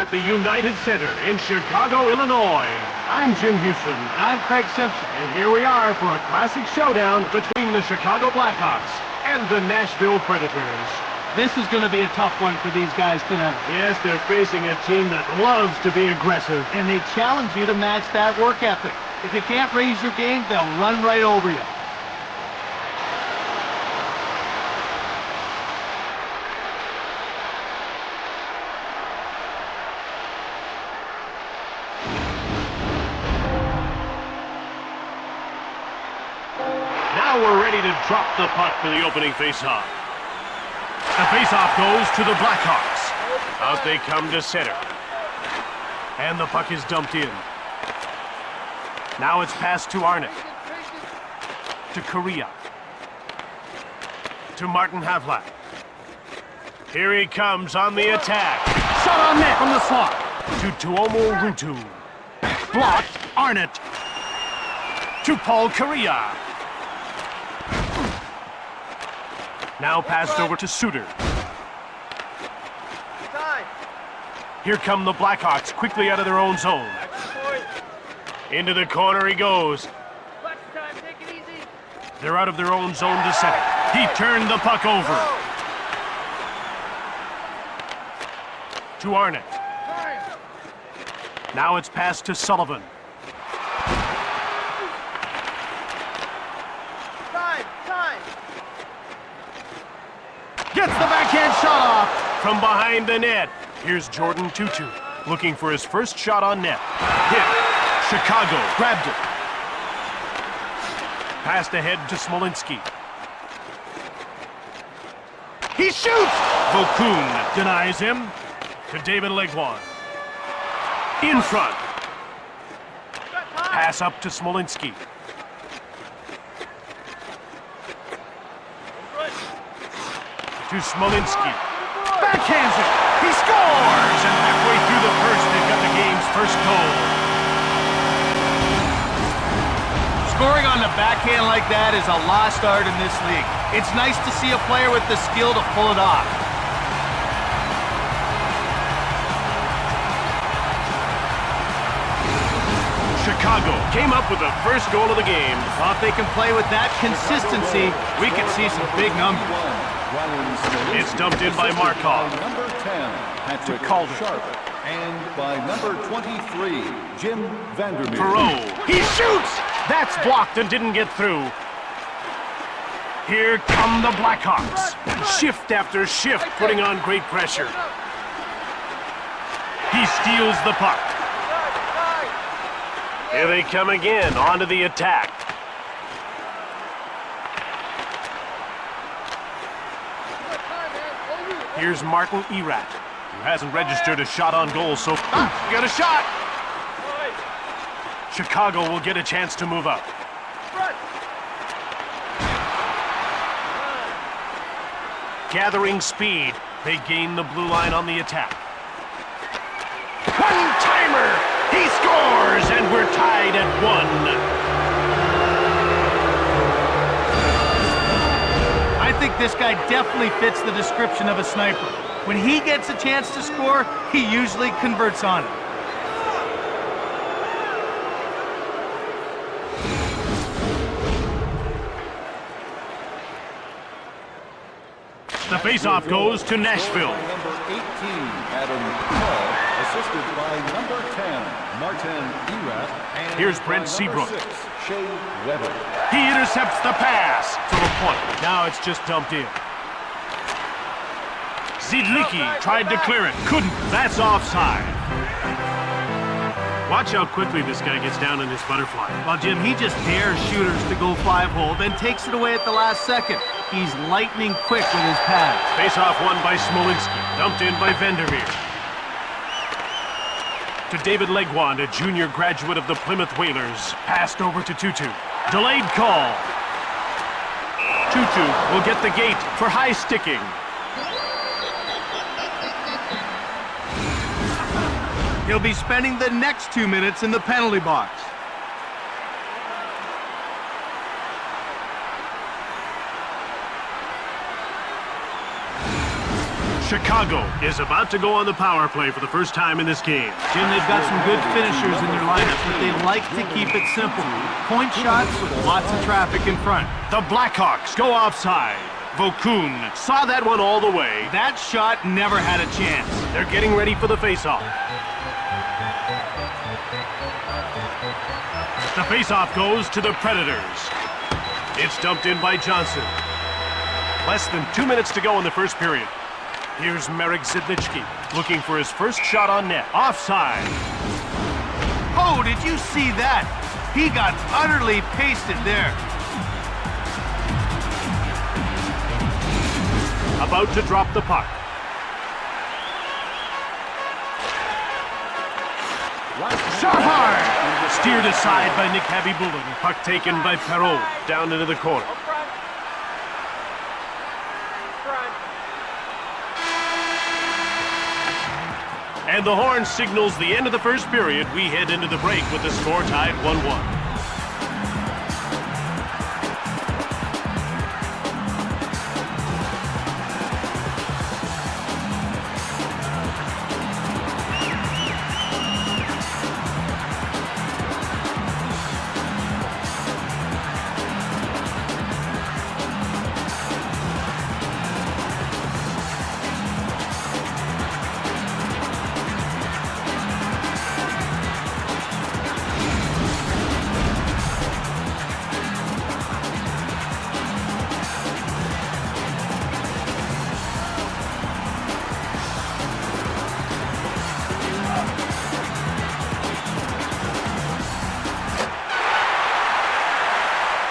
at the United Center in Chicago, Illinois. I'm Jim Houston. I'm Craig Simpson. And here we are for a classic showdown between the Chicago Blackhawks and the Nashville Predators. This is going to be a tough one for these guys tonight. Yes, they're facing a team that loves to be aggressive. And they challenge you to match that work ethic. If you can't raise your game, they'll run right over you. Now we're ready to drop the puck for the opening faceoff. The faceoff goes to the Blackhawks. Out they come to center. And the puck is dumped in. Now it's passed to Arnott. To Correa. To Martin Havlat. Here he comes on the attack. Shot on net from the slot. To Tuomo Ruutu. Blocked. Arnott. To Paul Correa. Now passed over to Suter. Here come the Blackhawks quickly out of their own zone. Into the corner he goes. They're out of their own zone to center. He turned the puck over. To Arnott. Now it's passed to Sullivan. Gets the backhand shot off from behind the net. Here's Jordan Tutu looking for his first shot on net. Hit. Chicago grabbed it. Passed ahead to Smolinski. He shoots! Vokun denies him to David Legwand. In front. Pass up to Smolinski. To Smolinski. Backhands it. He scores! And halfway through the first, they've got the game's first goal. Scoring on the backhand like that is a lost art in this league. It's nice to see a player with the skill to pull it off. Chicago came up with the first goal of the game. Well, if they can play with that consistency, we could see some big numbers. It's dumped in by Markov. Number 10, Patrick To Calder. Sharp. And by number 23, Jim Vandermeer. Perot. He shoots! That's blocked and didn't get through. Here come the Blackhawks. Shift after shift, putting on great pressure. He steals the puck. Here they come again, onto the attack. Here's Martin Erat, who hasn't registered a shot on goal so far. Got a shot! Chicago will get a chance to move up. Gathering speed, they gain the blue line on the attack. One-timer! He scores, and we're tied at 1. I think this guy definitely fits the description of a sniper. When he gets a chance to score, he usually converts on it. The faceoff goes to Nashville. Number 18, Adam Paul, assisted by number 10, Martin Erat. And Here's Brent by Seabrook. number 6, Shea Weber. He intercepts the pass from a point. Now it's just dumped in. Zidlicki tried to clear it. Couldn't. That's offside. Watch how quickly this guy gets down in this butterfly. Well, Jim, he just dares shooters to go 5-hole, then takes it away at the last second. He's lightning quick with his pass. Face-off won by Smolinski. Dumped in by Vandermeer. To David Legwand, a junior graduate of the Plymouth Whalers. Passed over to Tutu. Delayed call. Tutu will get the gate for high sticking. He'll be spending the next 2 minutes in the penalty box. Chicago is about to go on the power play for the first time in this game. Jim, they've got some good finishers in their lineup, but they like to keep it simple. Point shots with lots of traffic in front. The Blackhawks go offside. Vokun saw that one all the way. That shot never had a chance. They're getting ready for the faceoff. The faceoff goes to the Predators. It's dumped in by Johnson. Less than 2 minutes to go in the first period. Here's Marek Zidlichki looking for his first shot on net. Offside. Oh, did you see that? He got utterly pasted there. About to drop the puck. Shot hard! Steered aside by Nick Habibulin. Puck taken by Perrault. Down into the corner. And the horn signals the end of the first period. We head into the break with the score tied 1-1.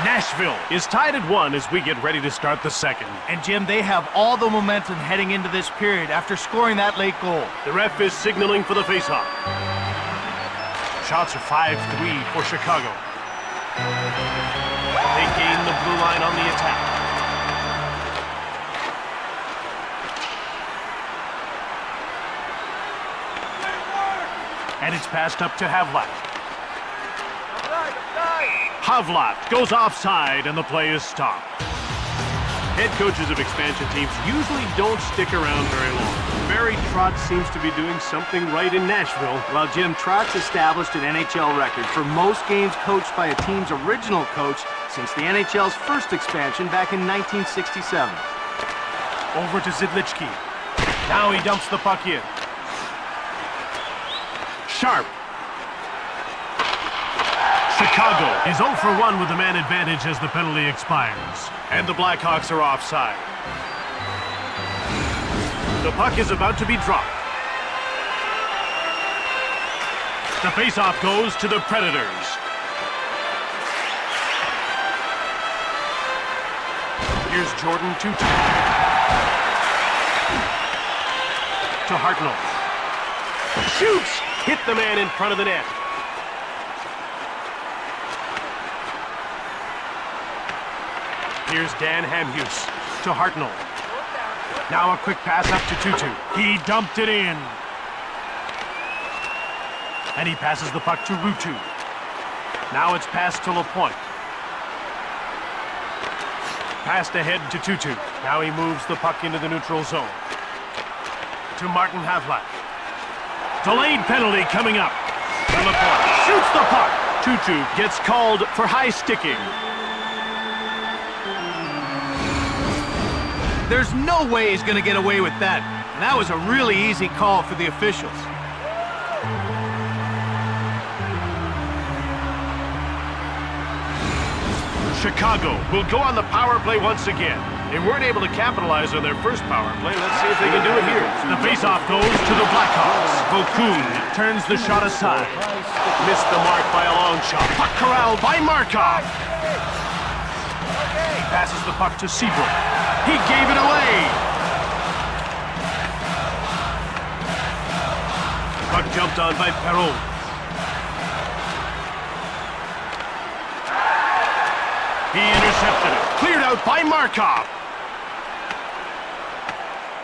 Nashville is tied at 1 as we get ready to start the second. And Jim, they have all the momentum heading into this period after scoring that late goal. The ref is signaling for the faceoff. Shots are 5-3 for Chicago. They gain the blue line on the attack. And it's passed up to Havlat. Havlat goes offside and the play is stopped. Head coaches of expansion teams usually don't stick around very long. Barry Trotz seems to be doing something right in Nashville. Well, Jim, Trotz established an NHL record for most games coached by a team's original coach since the NHL's first expansion back in 1967. Over to Zidlichki. Now he dumps the puck in. Sharp. Chicago is 0 for 1 with the man advantage as the penalty expires. And the Blackhawks are offside. The puck is about to be dropped. The faceoff goes to the Predators. Here's Jordan Tutu. To Hartnell. Shoots! Hit the man in front of the net. Here's Dan Hamhuis to Hartnell. Now a quick pass up to Tutu. He dumped it in. And he passes the puck to Ruutu. Now it's passed to LaPointe. Passed ahead to Tutu. Now he moves the puck into the neutral zone. To Martin Havlat. Delayed penalty coming up. And LaPointe shoots the puck. Tutu gets called for high sticking. There's no way he's going to get away with that. And that was a really easy call for the officials. Chicago will go on the power play once again. They weren't able to capitalize on their first power play. Let's see if they can do it here. The faceoff goes to the Blackhawks. Vokun turns the shot aside. Missed the mark by a long shot. Puck corralled by Markov. Passes the puck to Seabrook. He gave it away. Puck jumped on by Perrault. He intercepted it. Cleared out by Markov.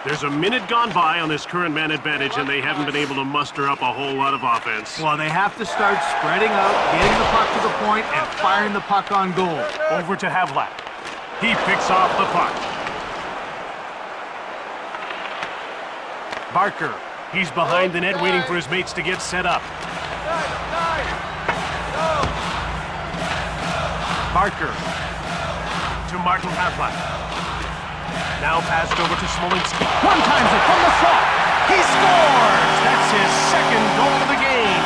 There's a minute gone by on this current man advantage, and they haven't been able to muster up a whole lot of offense. Well, they have to start spreading out, getting the puck to the point, and firing the puck on goal. Over to Havlat. He picks off the puck. Barker. He's behind the net waiting for his mates to get set up. Barker to Martin Havlat. Now passed over to Smolinski. One-times it from the slot. He scores! That's his second goal of the game.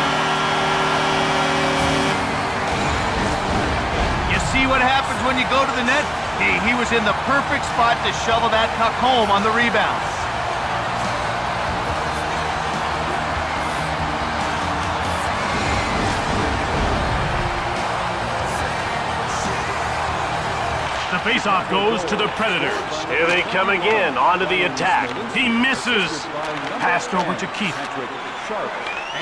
You see what happens when you go to the net? He was in the perfect spot to shovel that puck home on the rebound. The faceoff goes to the Predators. Here they come again, onto the attack. He misses. Passed over to Keith.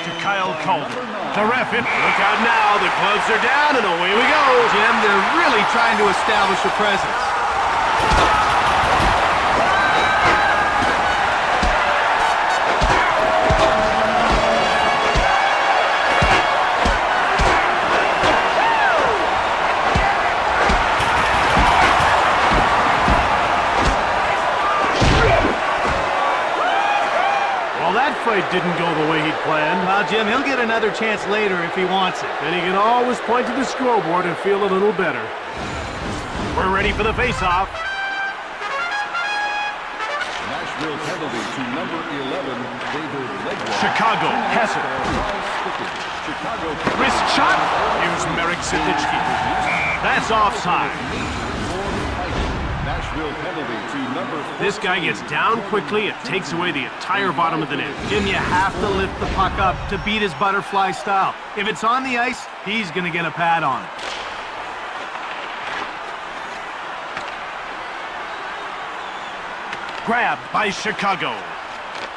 To Kyle Calder. The ref hit. Look out now, the gloves are down and away we go. Jim, they're really trying to establish a presence. Fight didn't go the way he'd planned. Well, Jim, he'll get another chance later if he wants it. And he can always point to the scoreboard and feel a little better. We're ready for the face-off. Nashville penalty to number 11, David Legler. Chicago has it. Chicago Wrist shot. Here's Marek Sitnicki. That's offside. Nashville penalty to number 14. This guy gets down quickly. It takes away the entire bottom of the net. Jim, you have to lift the puck up to beat his butterfly style. If it's on the ice, he's going to get a pad on it. Grabbed by Chicago.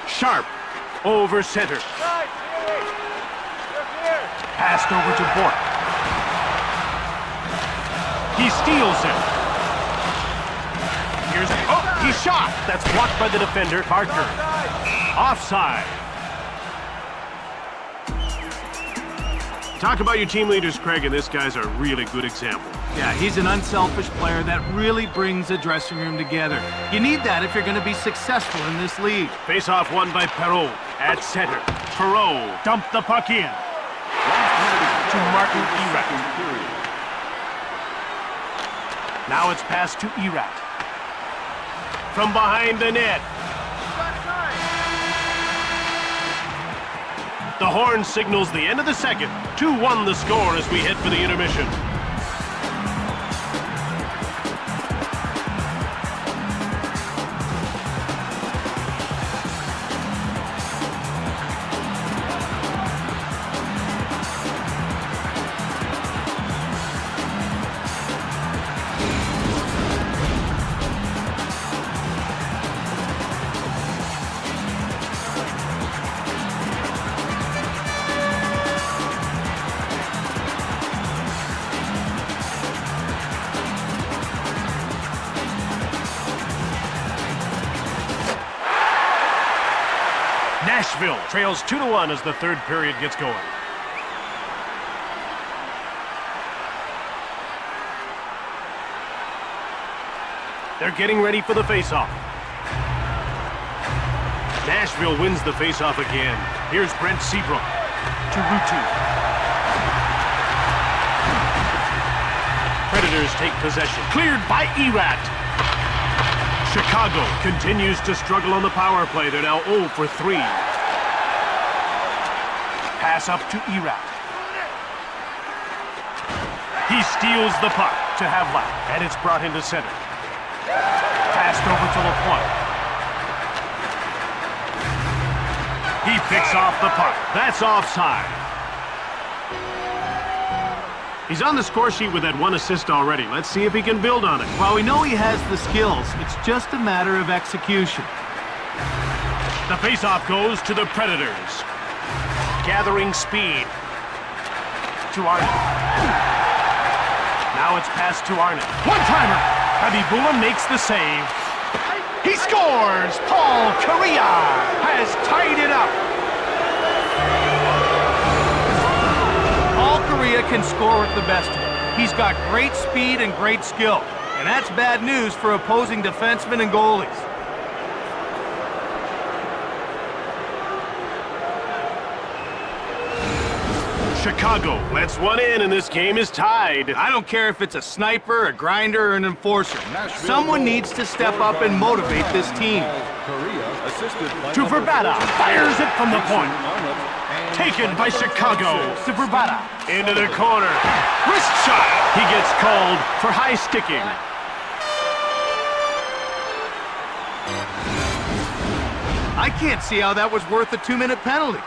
Sharp over center. Passed over to Bork. He steals it. Oh, he shot! That's blocked by the defender, Barker. Offside. Talk about your team leaders, Craig, and this guy's a really good example. Yeah, he's an unselfish player that really brings the dressing room together. You need that if you're going to be successful in this league. Face-off won by Perreault at center. Perreault dumped the puck in. To Martin Erat. Now it's passed to Erat. From behind the net. The horn signals the end of the second. 2-1 the score as we head for the intermission. Nashville trails 2-1 as the third period gets going. They're getting ready for the face-off. Nashville wins the face-off again. Here's Brent Seabrook to Rutu. Predators take possession. Cleared by Erat. Chicago continues to struggle on the power play. They're now 0 for 3. Pass up to Erat. He steals the puck to Havlat, and it's brought into center. Passed over to LaPointe. He picks off the puck. That's offside. He's on the score sheet with that one assist already. Let's see if he can build on it. Well, we know he has the skills. It's just a matter of execution. The faceoff goes to the Predators. Gathering speed. To Arnott. Now it's passed to Arnott. One-timer. Habibullah makes the save. He scores! Paul Kariya has tied it up. Paul Kariya can score with the best of them. He's got great speed and great skill. And that's bad news for opposing defensemen and goalies. Chicago lets one in and this game is tied. I don't care if it's a sniper, a grinder, or an enforcer. Nashville Someone goal. needs to step Scored up by and motivate number this 9, team. Korea, assisted by To number Verbata, 14, fires it from the point. Arnott, and Taken by number Chicago. 26, To Verbata, into the corner. Wrist shot. He gets called for high sticking. I can't see how that was worth a 2-minute penalty.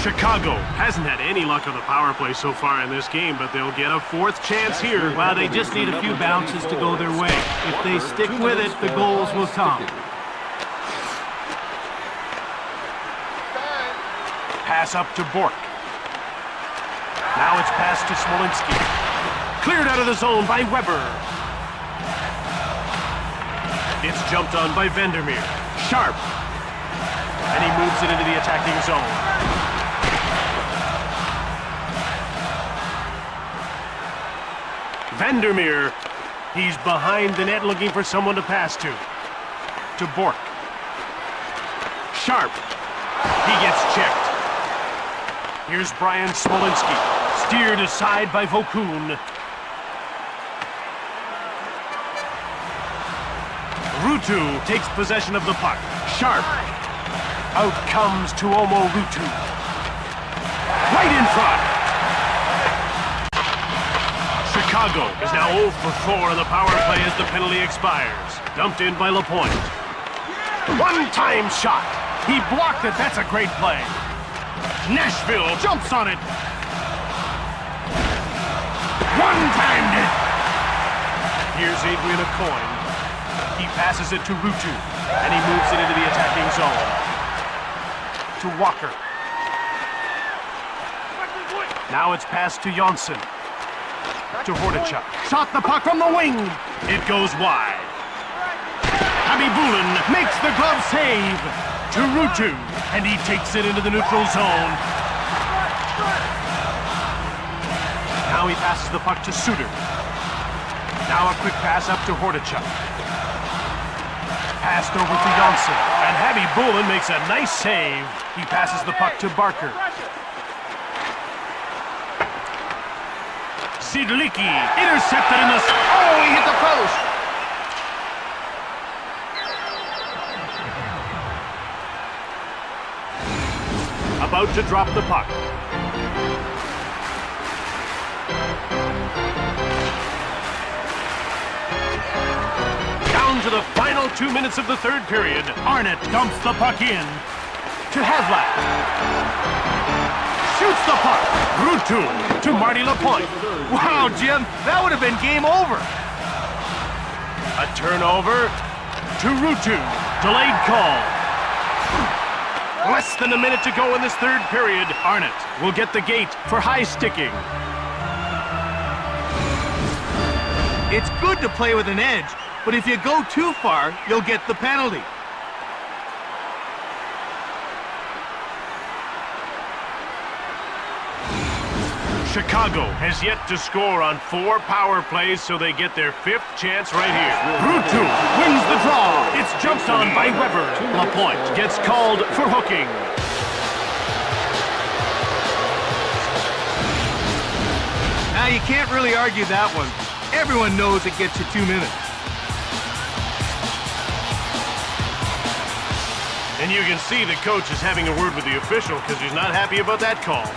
Chicago hasn't had any luck on the power play so far in this game, but they'll get a fourth chance here. Well, they just need a few bounces to go their way. If they stick with it, the goals will come. Pass up to Bork. Now it's passed to Smolinski. Cleared out of the zone by Weber. It's jumped on by Vandermeer. Sharp. And he moves it into the attacking zone. Vandermeer. He's behind the net looking for someone to pass to. To Bork. Sharp. He gets checked. Here's Brian Smolinski. Steered aside by Vokun. Rutu takes possession of the puck. Sharp. Out comes Tuomo Rutu. Right in front. Chicago is now 0 for 4 on the power play as the penalty expires. Dumped in by LaPointe. One-time shot. He blocked it. That's a great play. Nashville jumps on it. One-timed it. Here's Adrian Aucoin. He passes it to Rutu, and he moves it into the attacking zone. To Walker. Now it's passed to Jonsson. To Hordichuk. Shot the puck from the wing. It goes wide. Habibulin makes the glove save. To Rutu, and he takes it into the neutral zone. Now he passes the puck to Suter. Now a quick pass up to Hordichuk. Passed over to Jonsson, and Habibulin makes a nice save. He passes the puck to Barker. Sidlicki intercepted in the... Oh, he hit the post! About to drop the puck. Down to the final 2 minutes of the third period. Arnott dumps the puck in. To Havlat. Shoots the puck. Rutu to Marty LaPointe. Wow, Jim, that would have been game over. A turnover to Rutu. Delayed call. Less than a minute to go in this third period. Arnott will get the gate for high sticking. It's good to play with an edge, but if you go too far, you'll get the penalty. Chicago has yet to score on 4 power plays, so they get their 5th chance right here. Rutu wins the draw. It's jumped on by Weber. LaPointe gets called for hooking. Now, you can't really argue that one. Everyone knows it gets you 2 minutes. And you can see the coach is having a word with the official because he's not happy about that call.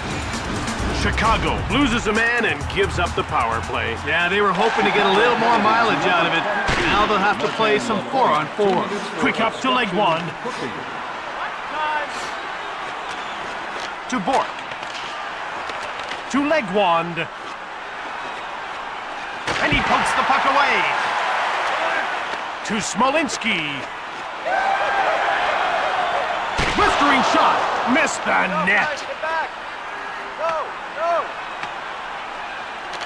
Chicago loses a man and gives up the power play. Yeah, they were hoping to get a little more mileage out of it. Now they'll have to play some 4-on-4. Quick up to Legwand. To Bork. To Legwand. And he pokes the puck away. To Smolinski. Blistering shot. Missed the net.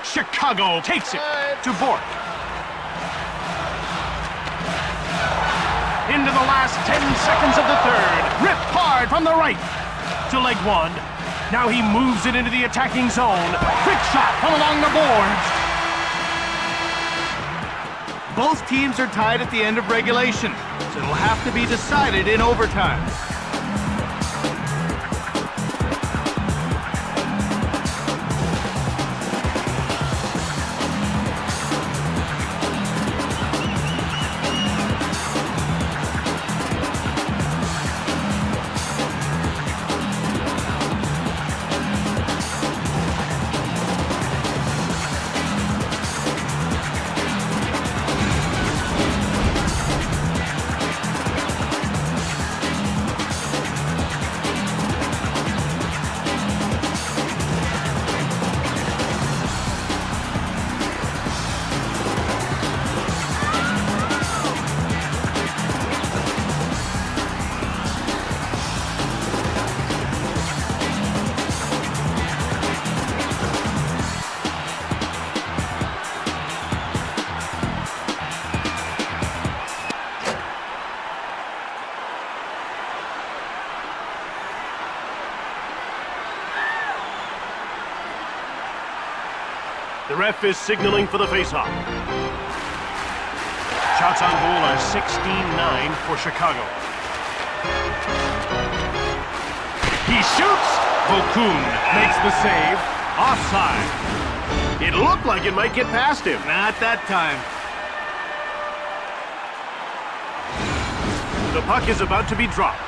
Chicago takes it to Bork. Into the last 10 seconds of the third. Ripped hard from the right to Legwand. Now he moves it into the attacking zone. Quick shot from along the boards. Both teams are tied at the end of regulation, so it'll have to be decided in overtime. The ref is signaling for the faceoff. Shots on goal are 16-9 for Chicago. He shoots! Vokun makes the save. Offside. It looked like it might get past him. Not that time. The puck is about to be dropped.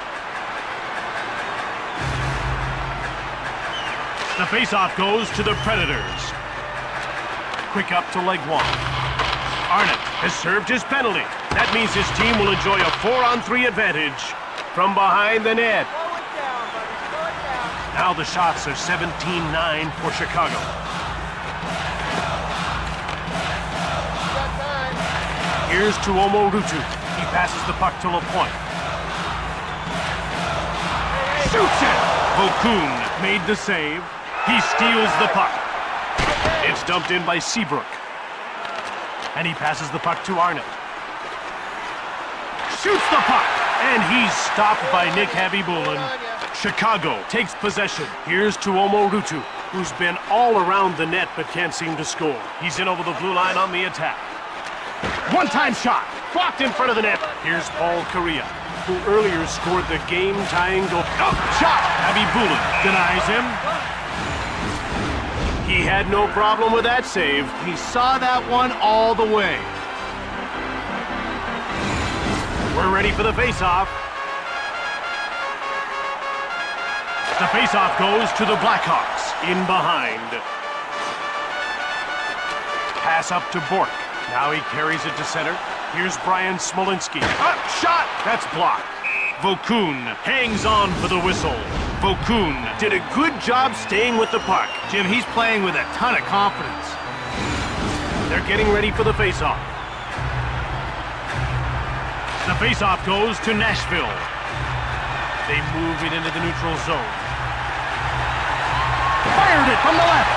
The faceoff goes to the Predators. Quick up to leg one. Arnott has served his penalty. That means his team will enjoy a 4-on-3 advantage from behind the net. Now the shots are 17-9 for Chicago. Here's to Rutu. He passes the puck to LaPointe. Shoots it! Vokun made the save. He steals the puck. It's dumped in by Seabrook. And he passes the puck to Arnott. Shoots the puck! And he's stopped by Nick Habibulin. Chicago takes possession. Here's to Rutu, who's been all around the net but can't seem to score. He's in over the blue line on the attack. One-time shot, blocked in front of the net. Here's Paul Kariya, who earlier scored the game-tying goal. Oh, shot! Habibulin denies him. He had no problem with that save. He saw that one all the way. We're ready for the faceoff. The faceoff goes to the Blackhawks. In behind. Pass up to Bork. Now he carries it to center. Here's Brian Smolinski. Shot! That's blocked. Vokun hangs on for the whistle. Vokun did a good job staying with the puck. Jim, he's playing with a ton of confidence. They're getting ready for the faceoff. The faceoff goes to Nashville. They move it into the neutral zone. Fired it from the left.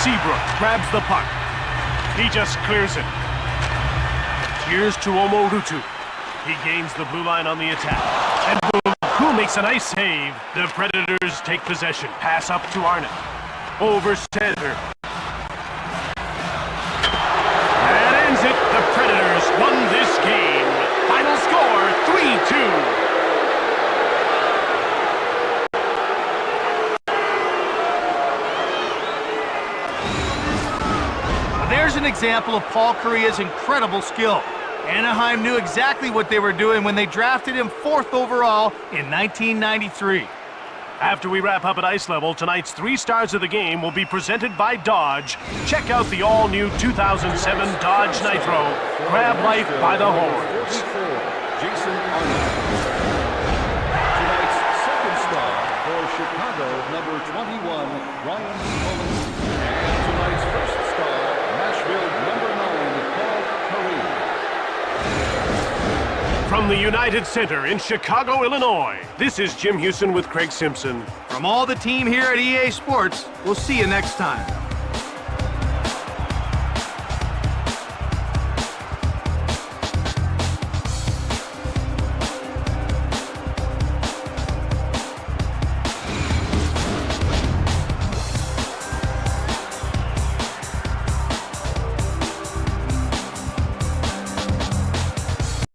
Seabrook grabs the puck. He just clears it. Here's to Rutu. He gains the blue line on the attack. And Vokun makes a nice save. The Predators take possession. Pass up to Arnott. Over center. That ends it. The Predators won this game. Final score, 3-2. There's an example of Paul Kariya's incredible skill. Anaheim knew exactly what they were doing when they drafted him 4th overall in 1993. After we wrap up at ice level, tonight's 3 stars of the game will be presented by Dodge. Check out the all-new 2007 Dodge Nitro. Grab life by the horns. Jason Arnott. Tonight's second star for Chicago, number 21, Ryan Smolinski. And tonight's first star, Nashville, number 9, Paul Kariya. From the United Center in Chicago, Illinois, this is Jim Houston with Craig Simpson. From all the team here at EA Sports, we'll see you next time.